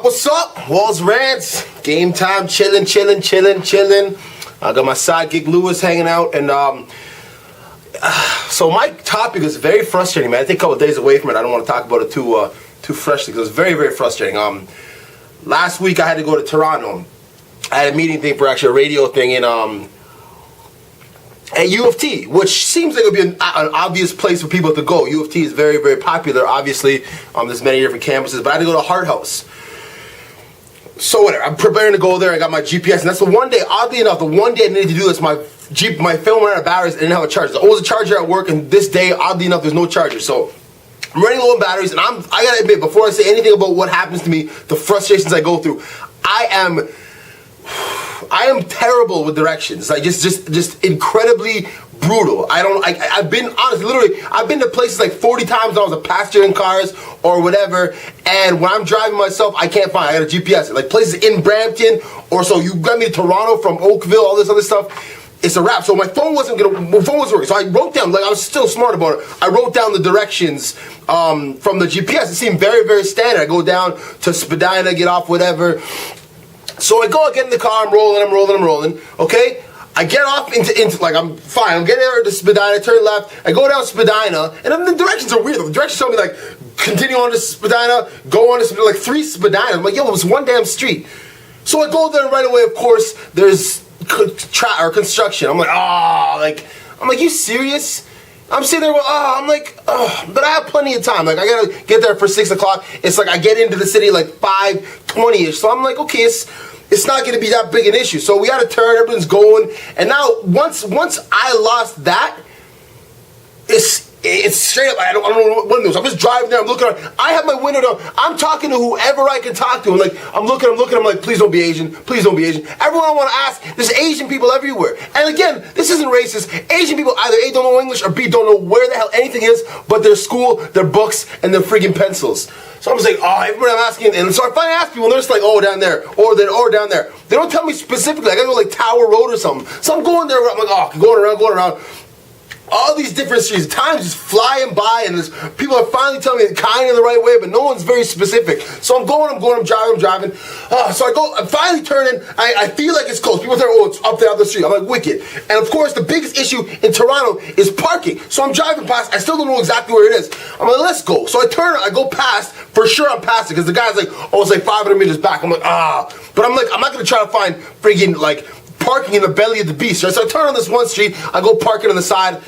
What's up? Walz Rantz. Game time, chilling. I got my sidekick Lewis hanging out, and so my topic is very frustrating, man. I think a couple of days away from it. I don't want to talk about it too freshly because it's very frustrating. Last week I had to go to Toronto. I had a meeting thing for actually a radio thing in at U of T, which seems like it would be an obvious place for people to go. U of T is very popular, obviously. There's many different campuses, but I had to go to Hart House. So whatever, I'm preparing to go there. I got my GPS, and that's the one day, oddly enough, the one day I needed to do this, my phone ran out of batteries and didn't have a charger. There was a charger at work, and this day, oddly enough, there's no charger. So I'm running low on batteries, and I gotta admit, before I say anything about what happens to me, the frustrations I go through, I am terrible with directions. Like just incredibly brutal. I've been honest, literally, I've been to places like 40 times when I was a passenger in cars or whatever, and when I'm driving myself, I can't find. I got a GPS. Like places in Brampton, or so you got me to Toronto from Oakville, all this other stuff. It's a wrap. So my phone wasn't working. So I wrote down, like I was still smart about it. I wrote down the directions from the GPS. It seemed very standard. I go down to Spadina, get off, whatever. So I get in the car, I'm rolling, okay? I get off into like, I'm fine, I'm getting there to Spadina, turn left, I go down Spadina, and then the directions are weird. The directions tell me like, continue on to Spadina, go on to Spadina, like 3 Spadina. I'm like, yo, it was one damn street. So I go there right away, of course, there's construction. I'm like, you serious? I'm sitting there, but I have plenty of time. Like, I gotta get there for 6 o'clock. It's like I get into the city like 5:20ish. So I'm like, okay, it's not gonna be that big an issue. So we got to turn, everything's going. And now, once I lost that, it's straight up, I don't know what it is. I'm just driving there, I'm looking around. I have my window down. I'm talking to whoever I can talk to. And like, I'm looking, I'm like, please don't be Asian. Please don't be Asian. Everyone I want to ask, there's Asian people everywhere. And again, this isn't racist. Asian people either A, don't know English, or B, don't know where the hell anything is but their school, their books, and their friggin' pencils. So I'm just like, everybody I'm asking, and so I finally ask people, and they're just like, oh, down there, or down there. They don't tell me specifically. I gotta go like Tower Road or something. So I'm going there, I'm like, going around. All these different streets, time's just flying by, and people are finally telling me kind of the right way, but no one's very specific. So I'm driving. So I'm finally turning. I feel like it's close. People say, oh, it's up the street. I'm like, wicked. And of course, the biggest issue in Toronto is parking. So I'm driving past. I still don't know exactly where it is. I'm like, let's go. So I turn. I go past. For sure, I'm past it because the guy's like, oh, it's like 500 meters back. I'm like, but I'm like, I'm not gonna try to find friggin' like parking in the belly of the beast, right? So I turn on this one street, I go park it on the side,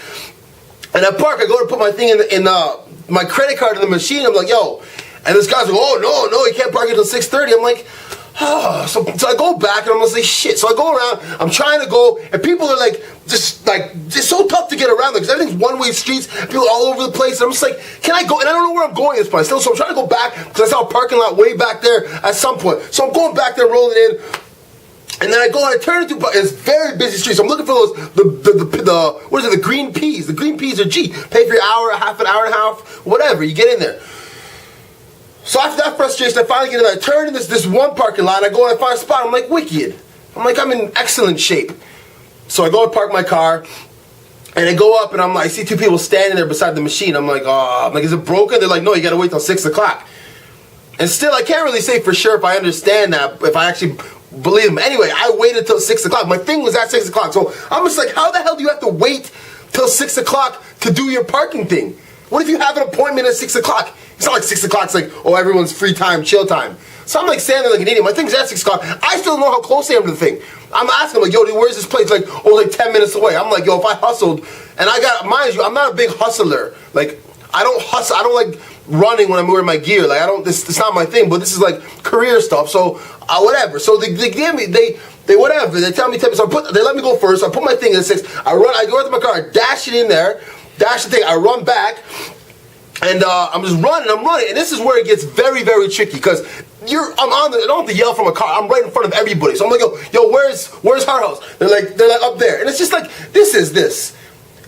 and I park, I go to put my thing in my credit card in the machine, I'm like, yo, and this guy's like, oh, no, you can't park it until 6:30, I'm like, so I go back, and I'm just like, shit, so I go around, I'm trying to go, and people are like, just it's so tough to get around, because everything's one-way streets, people all over the place, and I'm just like, can I go, and I don't know where I'm going at this point, so I'm trying to go back, because I saw a parking lot way back there at some point, so I'm going back there, rolling in. And then I go and I turn into it's very busy street. So I'm looking for those what is it? The green peas. The green peas are G. Pay for your hour, half an hour and a half, whatever. You get in there. So after that frustration, I finally get in there. I turn in this one parking lot. I go and I find a spot. I'm like, wicked. I'm in excellent shape. So I go and park my car. And I go up and I see 2 people standing there beside the machine. I'm like, is it broken? They're like, no, you got to wait till 6 o'clock. And still, I can't really say for sure if I understand that, if I actually believe him. Anyway, I waited till 6 o'clock. My thing was at 6 o'clock. So I'm just like, how the hell do you have to wait till 6 o'clock to do your parking thing? What if you have an appointment at 6 o'clock? It's not like 6 o'clock's like, oh, everyone's free time, chill time. So I'm like standing there like an idiot. My thing's at 6 o'clock. I still don't know how close I am to the thing. I'm asking him, like, yo, dude, where's this place? Like, oh, like 10 minutes away. I'm like, yo, if I hustled, and mind you, I'm not a big hustler. Like, I don't hustle. I don't like running when I'm wearing my gear. Like, it's not my thing, but this is like career stuff. So, whatever. So they give me, they whatever. They tell me, so they let me go first. I put my thing at 6. I go into my car, I dash it in there, dash the thing, I run back, and I'm just running, and this is where it gets very tricky, because I don't have to yell from a car, I'm right in front of everybody. So I'm like, yo, where's Hart House? They're like up there. And it's just like, this is this.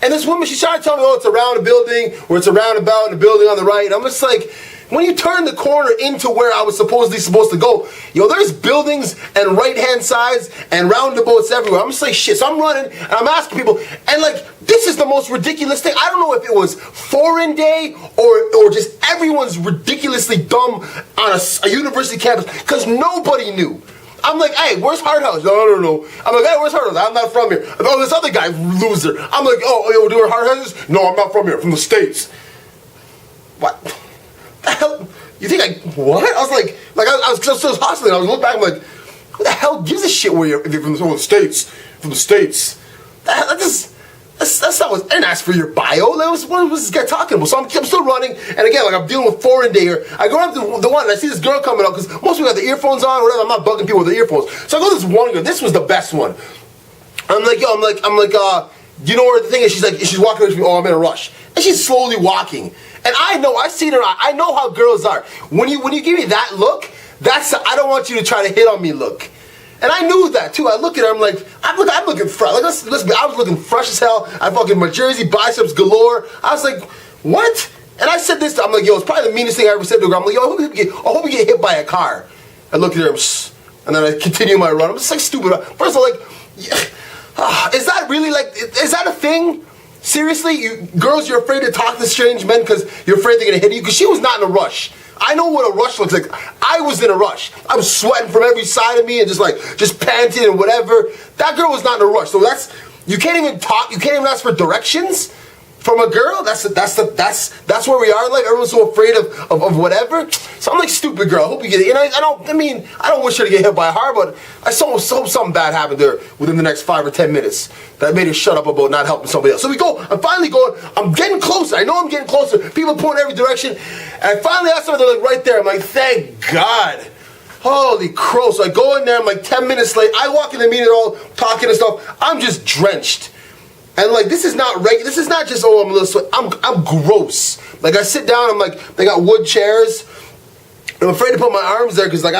And this woman, she's trying to tell me, oh, it's around a building, or it's a roundabout and a building on the right. And I'm just like, when you turn the corner into where I was supposed to go, yo, there's buildings and right-hand sides and roundabouts everywhere. I'm just like, shit. So I'm running and I'm asking people, and like, this is the most ridiculous thing. I don't know if it was foreign day or just everyone's ridiculously dumb on a university campus, because nobody knew. I'm like, hey, where's Hard House? No, I don't know. I'm like, hey, where's Hard House? I'm not from here. Oh, this other guy, loser. I'm like, oh, yo, do Hard House? No, I'm not from here. From the States. What the hell? You think what? I was like I was hustling. I was looking back. I'm like, who the hell gives a shit where if you're from the States? From the States. That's not what. I didn't ask for your bio. What was this guy talking about? So I'm still running, and again, like I'm dealing with foreign day here. I go up to the one, and I see this girl coming up because most people have the earphones on or whatever. I'm not bugging people with the earphones. So I go to this one girl. This was the best one. I'm like, you know where the thing is? She's walking away from me. Oh, I'm in a rush, and she's slowly walking. And I see her. I know how girls are. When you give me that look, that's a, I don't want you to try to hit on me look. And I knew that too. I look at her. I'm like, I'm looking fresh. Like I was looking fresh as hell. I fucking my jersey, biceps galore. I was like, what? And I said this. I'm like, yo, it's probably the meanest thing I ever said to a girl. I'm like, yo, I hope you get hit by a car. I look at her, and then I continue my run. I'm just like stupid. First of all, like, is that really like? Is that a thing? Seriously, girls, you're afraid to talk to strange men because you're afraid they're gonna hit you? Because she was not in a rush. I know what a rush looks like. I was in a rush. I was sweating from every side of me and just panting and whatever. That girl was not in a rush. So you can't even talk. You can't even ask for directions from a girl. That's where we are. Like everyone's so afraid of whatever. So I'm like, stupid girl. I hope you get it. And I don't wish her to get hit by a car, but I hope something bad happened to her within the next 5 or 10 minutes that made her shut up about not helping somebody else. So we go. I'm finally going. I'm getting closer. I know I'm getting closer. People point every direction. And I finally asked them. They're like right there. I'm like, thank God. Holy crow. So I go in there. I'm like 10 minutes late. I walk in the meeting, all talking and stuff. I'm just drenched. And like, this is not regular. This is not just, oh, I'm a little sweat. I'm gross. Like I sit down. I'm like, they got wood chairs. I'm afraid to put my arms there because like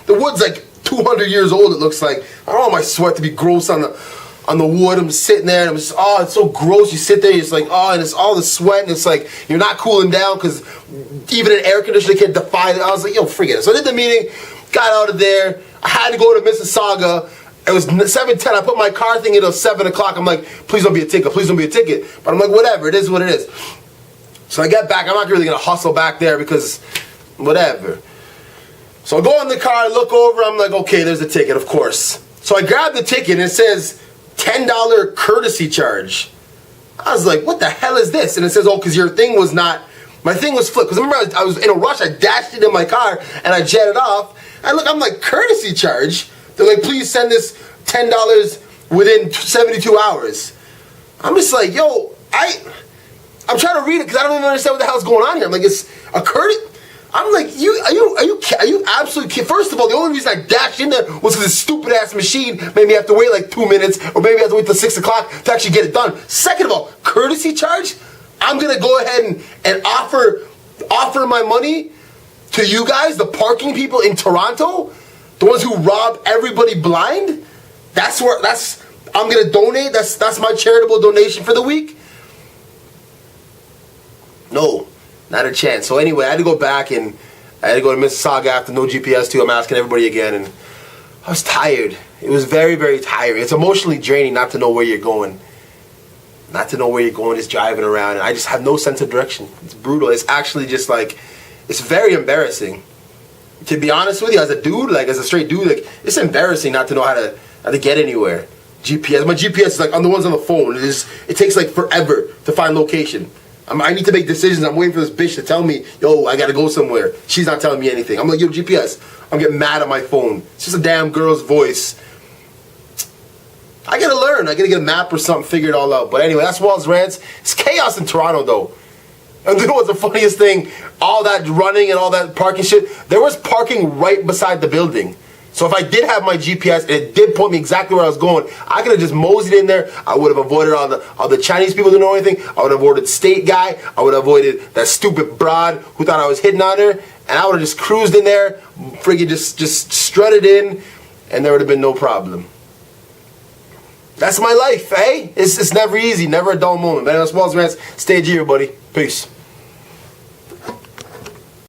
the wood's like 200 years old. It looks like I don't want my sweat to be gross on the wood. I'm just sitting there and I'm just, oh, it's so gross. You sit there, you're just like, oh, and it's all the sweat and it's like you're not cooling down because even an air conditioner can't defy it. I was like, yo, forget it. So I did the meeting, got out of there. I had to go to Mississauga. It was 7:10. I put my car thing until 7 o'clock. I'm like, please don't be a ticket. Please don't be a ticket. But I'm like, whatever. It is what it is. So I get back. I'm not really gonna hustle back there because whatever. So I go in the car, I look over, I'm like, okay, there's a ticket, of course. So I grab the ticket and it says $10 courtesy charge. I was like, what the hell is this? And it says, oh, because your thing was not, my thing was flipped. Because remember, I was in a rush, I dashed it in my car and I jetted off. And look, I'm like, courtesy charge? They're like, please send this $10 within 72 hours. I'm just like, yo, I'm trying to read it because I don't even understand what the hell's going on here. I'm like, it's a courtesy. I'm like, are you absolutely kidding? First of all, the only reason I dashed in there was because this stupid ass machine made me have to wait like 2 minutes, or maybe I have to wait till 6 o'clock to actually get it done. Second of all, courtesy charge? I'm gonna go ahead and offer my money to you guys, the parking people in Toronto, the ones who rob everybody blind. I'm gonna donate. That's my charitable donation for the week. No. Not a chance. So anyway, I had to go back and I had to go to Mississauga after no GPS too. I'm asking everybody again, and I was tired. It was very, very tiring. It's emotionally draining not to know where you're going. Not to know where you're going, just driving around, and I just have no sense of direction. It's brutal. It's actually just like, it's very embarrassing. To be honest with you, as a dude, like as a straight dude, like it's embarrassing not to know how to get anywhere. GPS. My GPS is like on the ones on the phone. It takes like forever to find location. I need to make decisions. I'm waiting for this bitch to tell me, yo, I gotta go somewhere. She's not telling me anything. I'm like, yo, GPS. I'm getting mad at my phone. It's just a damn girl's voice. I gotta learn. I gotta get a map or something, figure it all out. But anyway, that's Walz Rantz. It's chaos in Toronto, though. And you know what's the funniest thing? All that running and all that parking shit, there was parking right beside the building. So if I did have my GPS and it did point me exactly where I was going, I could have just moseyed in there. I would have avoided all the Chinese people who don't know anything. I would have avoided state guy. I would have avoided that stupid broad who thought I was hitting on her. And I would have just cruised in there, friggin' just strutted in, and there would have been no problem. That's my life, eh? It's never easy, never a dull moment. But anyway, that's Walz Rantz. Stay G, everybody. Peace.